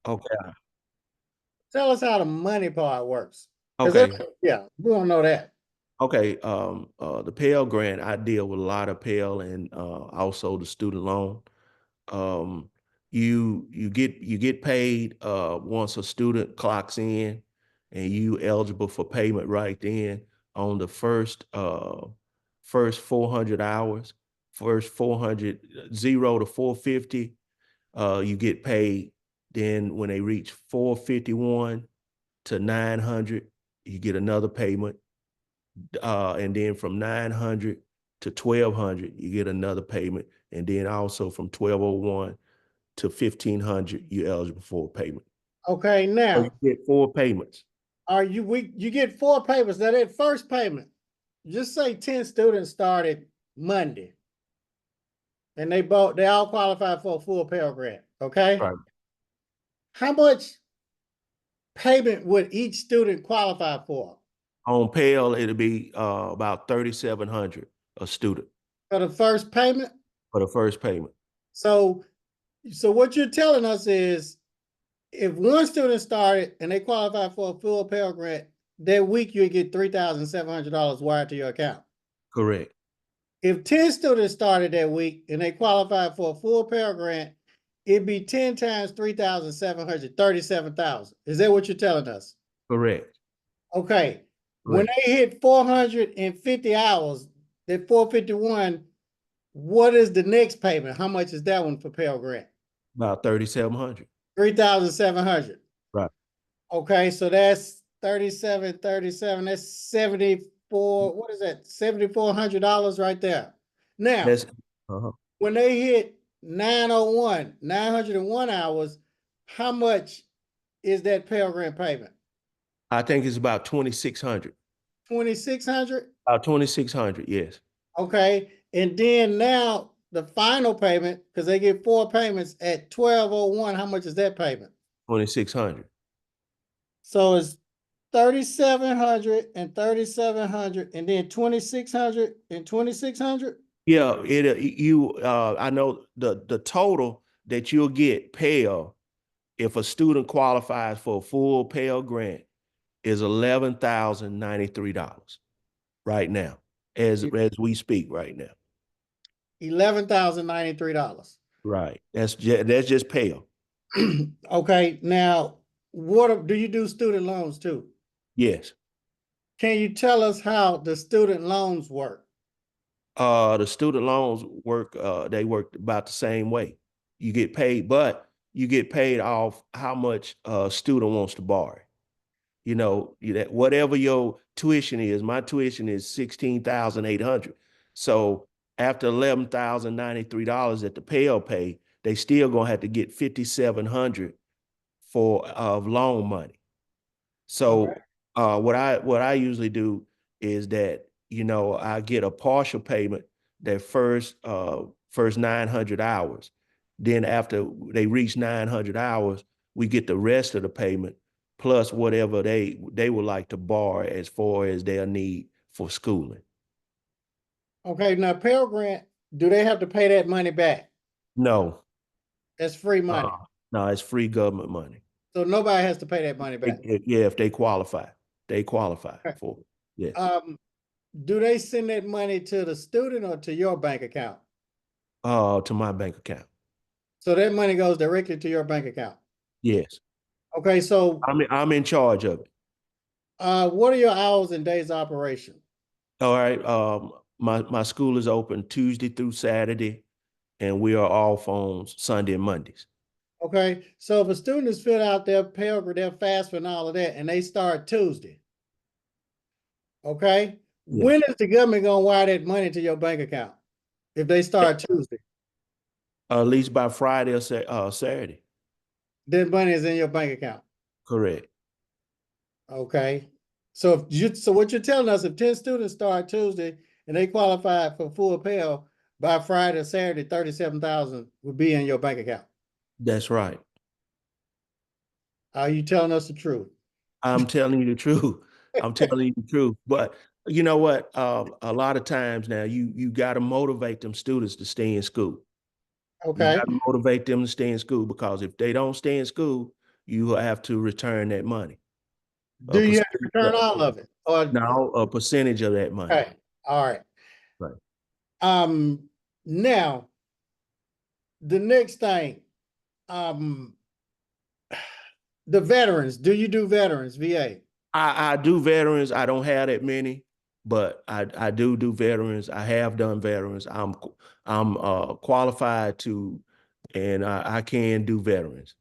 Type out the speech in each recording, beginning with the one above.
Okay. Tell us how the money part works. Because Okay. yeah, we don't know that. Okay. The Pell Grant, I deal with a lot of Pell and also the student loan. Um, you get paid once a student clocks in, and you eligible for payment right then on the first 400 hours, first 400 0 to 450. You get paid. Then when they reach 451 to 900, you get another payment. And then from 900 to 1200, you get another payment. And then also from 1201 to 1500, you're eligible for a payment. Okay, So you now get four payments. are you get four payments. Now that first payment, just say 10 students started Monday and they all qualify for a full Pell Grant. Okay. Right. How much payment would each student qualify for? On Pell, it'll be about 3,700 a student For the first payment? for the first payment. So so what you're telling us is if one student started and they qualify for a full Pell Grant, that week you get $3,700 wired to your account. Correct. If 10 students started that week and they qualified for a full Pell Grant, it'd be 10 times 3,700, 37,000. Is that what you're telling us? Correct. Okay. When Correct. they hit 450 hours, that 451, what is the next payment? How much is that one for Pell Grant? About 3,700. 3,700. Right. Okay, so that's 37, 37. That's 74. What is that? $7,400 right there. Now, That's uh-huh. when they hit 901, 901 hours, how much is that Pell Grant payment? I think it's about 2,600. 2,600? About 2,600, yes. Okay. And then now the final payment, because they get four payments at 1201, how much is that payment? 2,600. So it's 3,700 and 3,700 and then 2,600 and 2,600. Yeah, I know the total that you'll get Pell if a student qualifies for a full Pell Grant is $11,093 right now, as we speak right now. $11,093. Right. That's just Pell. Okay, now what do you do student loans too? Yes. Can you tell us how the student loans work? The student loans they work about the same way. You get paid, but you get paid off how much a student wants to borrow. That whatever your tuition is, my tuition is 16,800. So after $11,093 at the Pell pay, they still gonna have to get 5,700 for of loan money. Okay. So what I usually do is that I get a partial payment that first 900 hours. Then after they reach 900 hours, we get the rest of the payment plus whatever they would like to borrow as far as their need for schooling. Okay, now Pell Grant, do they have to pay that money back? No, That's free money. no, it's free government money. So nobody has to pay that money back. Yeah, if they qualify Okay. for it. Yes. Um, do they send that money to the student or to your bank account? To my bank account. So that money goes directly to your bank account. Yes. Okay, so I'm in charge of it. what are your hours and days of operation? All right. My school is open Tuesday through Saturday, and we are off on Sunday and Mondays. Okay, so if a student has filled out their Pell Grant, their FAFSA and all of that, and they start Tuesday, okay, when Yes. is the government gonna wire that money to your bank account if they start Tuesday? At least by Friday or Saturday. That money is in your bank account. Correct. Okay. So what you're telling us, if 10 students start Tuesday and they qualify for full Pell by Friday or Saturday, 37,000 would be in your bank account. That's right. Are you telling us the truth? I'm telling you the truth. I'm telling you the truth. But you know what? A lot of times now you got to motivate them students to stay in school. You Okay. got to motivate them to stay in school because if they don't stay in school, you have to return that money. Do A you have to percentage return all of it? Or no, a percentage of that money. okay, all right. Right. Now the next thing, um, the veterans. Do you do veterans, VA? I do veterans. I don't have that many, but I do veterans. I have done veterans. I'm qualified to, and I can do veterans.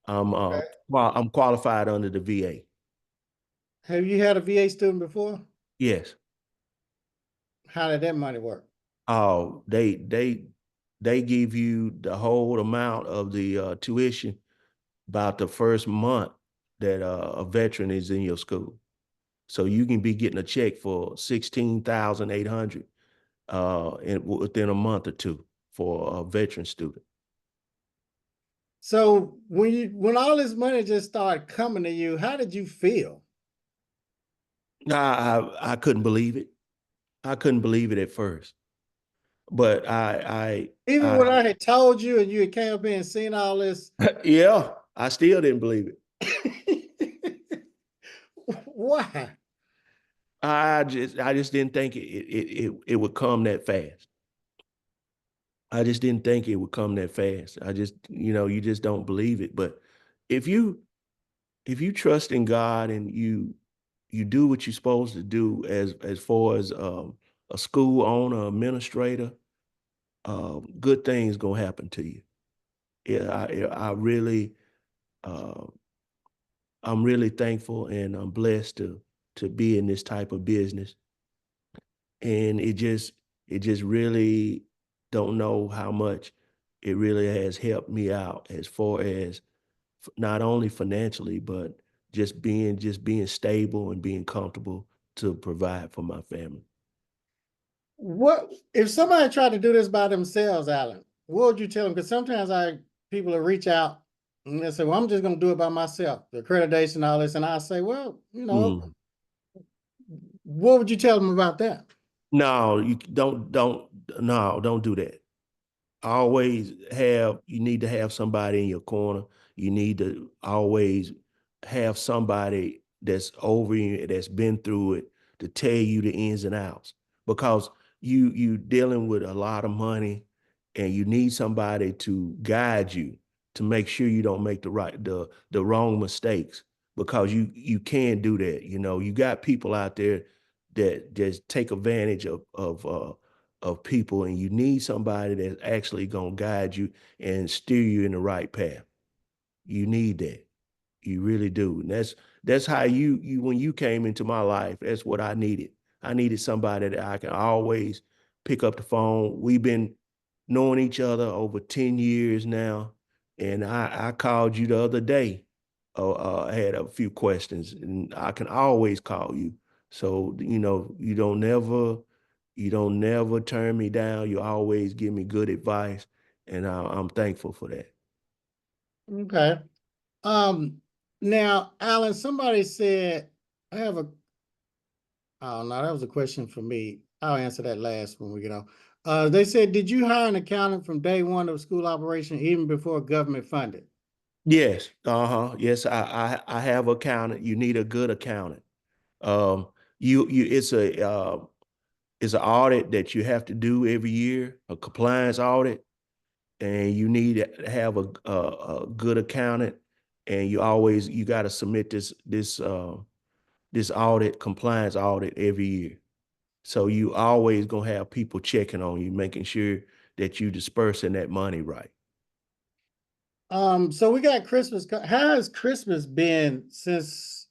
Okay. I'm qualified under the VA. Have you had a VA student before? Yes. How did that money work? Oh, they give you the whole amount of the tuition about the first month that a veteran is in your school. So you can be getting a check for 16,800 within a month or two for a veteran student. So when all this money just started coming to you, how did you feel? I couldn't believe it. I couldn't believe it at first, but Even when I had told you and you had came up here and seen all this, yeah, I still didn't believe it. why? I just didn't think it would come that fast. I just didn't think it would come that fast. I just, you just don't believe it. But if you if you trust in God and you do what you're supposed to do as far as a school owner, administrator, good things gonna happen to you. Yeah, I really, uh, I'm really thankful and I'm blessed to be in this type of business. And it just really don't know how much it really has helped me out as far as not only financially, but just being stable and being comfortable to provide for my family. What if somebody tried to do this by themselves, Alan? What would you tell them? Because sometimes people will reach out and they say, "Well, I'm just going to do it by myself, the accreditation, all this," and I say, "Well, Mm. what would you tell them about that?" No, you don't no, don't do that. Always you need to have somebody in your corner. You need to always have somebody that's over you, that's been through it, to tell you the ins and outs. Because you dealing with a lot of money and you need somebody to guide you to make sure you don't make the wrong mistakes, because you can't do that. You got people out there that just take advantage of people, and you need somebody that's actually gonna guide you and steer you in the right path. You need that. You really do. And that's how you when you came into my life, that's what I needed. I needed somebody that I can always pick up the phone. We've been knowing each other over 10 years now. And I called you the other day. I had a few questions, and I can always call you. So, you don't never turn me down. You always give me good advice. And I'm thankful for that. Okay. Um, Now, Alan, somebody said, I have a, oh no, that was a question for me. I'll answer that last when we get on. They said, did you hire an accountant from day one of school operation, even before government funded? Yes. Uh-huh. Yes, I have an accountant. You need a good accountant. Um, you it's an audit that you have to do every year, a compliance audit, and you need to have a good accountant, and you got to submit this audit, compliance audit, every year. So you always gonna have people checking on you, making sure that you dispersing that money right. So we got Christmas. How has Christmas been since,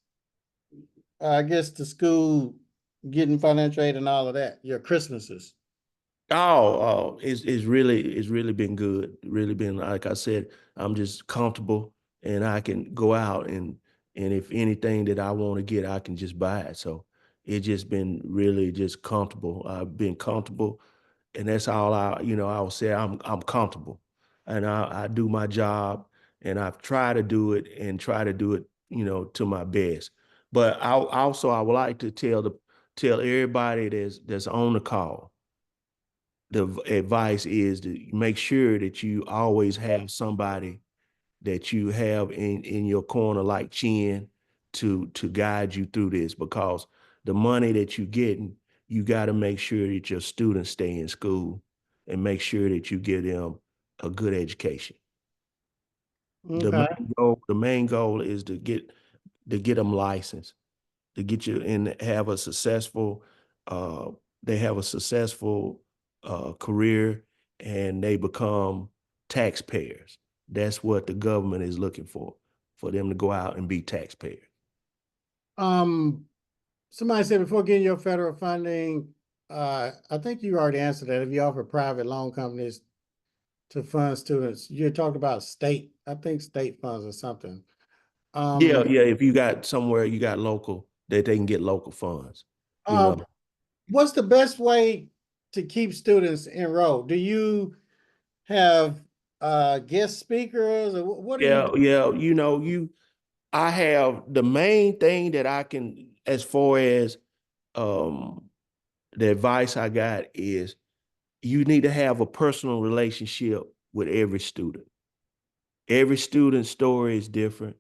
I guess, the school getting financial aid and all of that? Your Christmases. It's really been good. Really been, like I said, I'm just comfortable, and I can go out and if anything that I want to get, I can just buy it. So it just been really just comfortable. I've been comfortable, and that's all I would say. I'm comfortable, and I do my job, and I've tried to do it and try to do it, to my best. But I would like to tell everybody that's on the call, the advice is to make sure that you always have somebody that you have in your corner like Chin to guide you through this, because the money that you're getting, you got to make sure that your students stay in school and make sure that you give them a good education. Okay. The main goal is to get them licensed, to get you and have a successful uh they have a successful career, and they become taxpayers. That's what the government is looking for them to go out and be taxpayers. Um, Somebody said before getting your federal funding, I think you already answered that. If you offer private loan companies to fund students, you talked about state, I think state funds or something. Yeah, Um, yeah. If you got somewhere you got local that they can get local funds, you um, know. what's the best way to keep students enrolled? Do you have guest speakers or what do you Yeah, do? yeah. I have the main thing that I can, as far as um the advice I got is, you need to have a personal relationship with every student. Every student's story is different.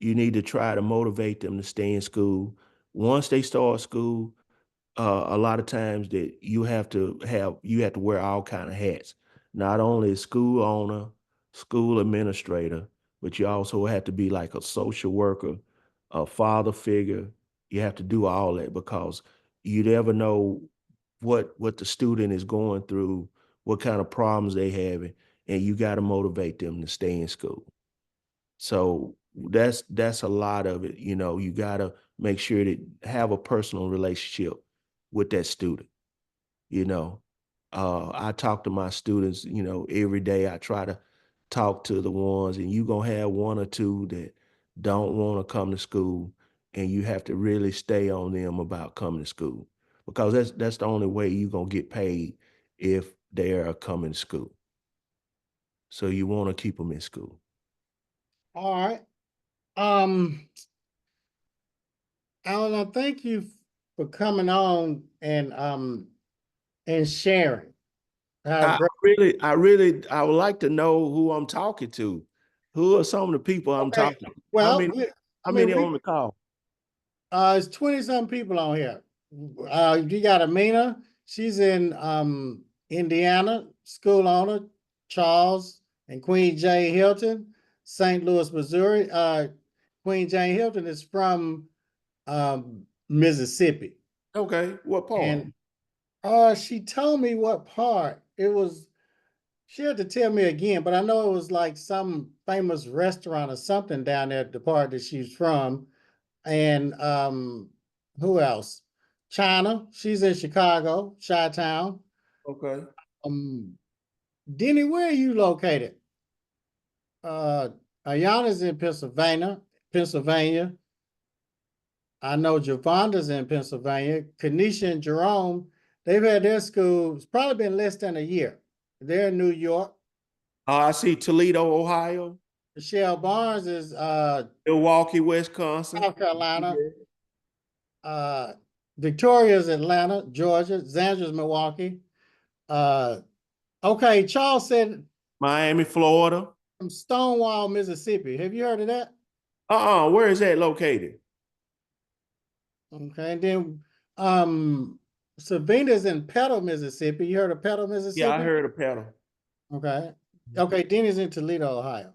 You need to try to motivate them to stay in school. Once they start school, a lot of times that you have to wear all kind of hats. Not only a school owner, school administrator, but you also have to be like a social worker, a father figure. You have to do all that, because you never know what the student is going through, what kind of problems they having, and you got to motivate them to stay in school. So that's a lot of it. You got to make sure to have a personal relationship with that student. You know, I talk to my students, every day. I try to talk to the ones, and you gonna have one or two that don't want to come to school, and you have to really stay on them about coming to school, because that's the only way you gonna get paid, if they are coming to school. So you want to keep them in school. All right. Um, Alan, thank you for coming on and sharing how I great. I would like to know who I'm talking to. Who are some of the people I'm Okay. talking to? How Well, many I how mean, many on the call? it's 20 some people on here. You got Amina. She's in Indiana, school owner, Charles and Queen Jane Hilton, St. Louis, Missouri. Queen Jane Hilton is from Mississippi. Okay, what part? And she told me what part. It was, she had to tell me again, but I know it was like some famous restaurant or something down there, the part that she's from. And who else? China. She's in Chicago, Chi-Town. Okay. Um, Denny, where are you located? Ayana's in Pennsylvania. I know Javanda's in Pennsylvania. Kanisha and Jerome, they've had their school, it's probably been less than a year. They're in New York. I see Toledo, Ohio, Michelle Barnes is Milwaukee, Wisconsin. South Carolina. Uh, Victoria's Atlanta, Georgia. Zandra's Milwaukee. Uh, okay, Charles said Miami, Florida. from Stonewall, Mississippi. Have you heard of that? Where is that located? Okay, and then Savina's in Petal, Mississippi. You heard of Petal, Yeah, I Mississippi? heard of Pedal. Okay. Okay, Denny's in Toledo, Ohio. Mhm.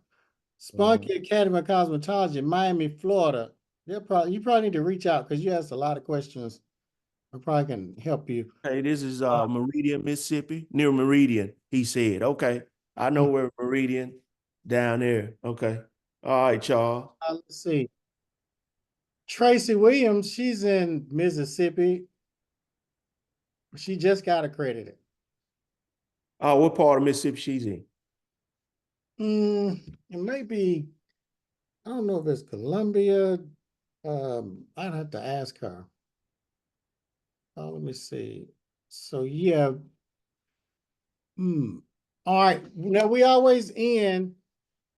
Spunky Academy of Cosmetology, Miami, Florida. You probably need to reach out because you asked a lot of questions. I probably can help you. Hey, this is Uh, Meridian, Mississippi, near Meridian. He said, okay, I know where Meridian, down there. Okay. All right, Charles. let's see. Tracy Williams, she's in Mississippi. She just got accredited. What part of Mississippi she's in? It may be, I don't know if it's Columbia. I'd have to ask her. Let me see. So yeah. All right. Now we always end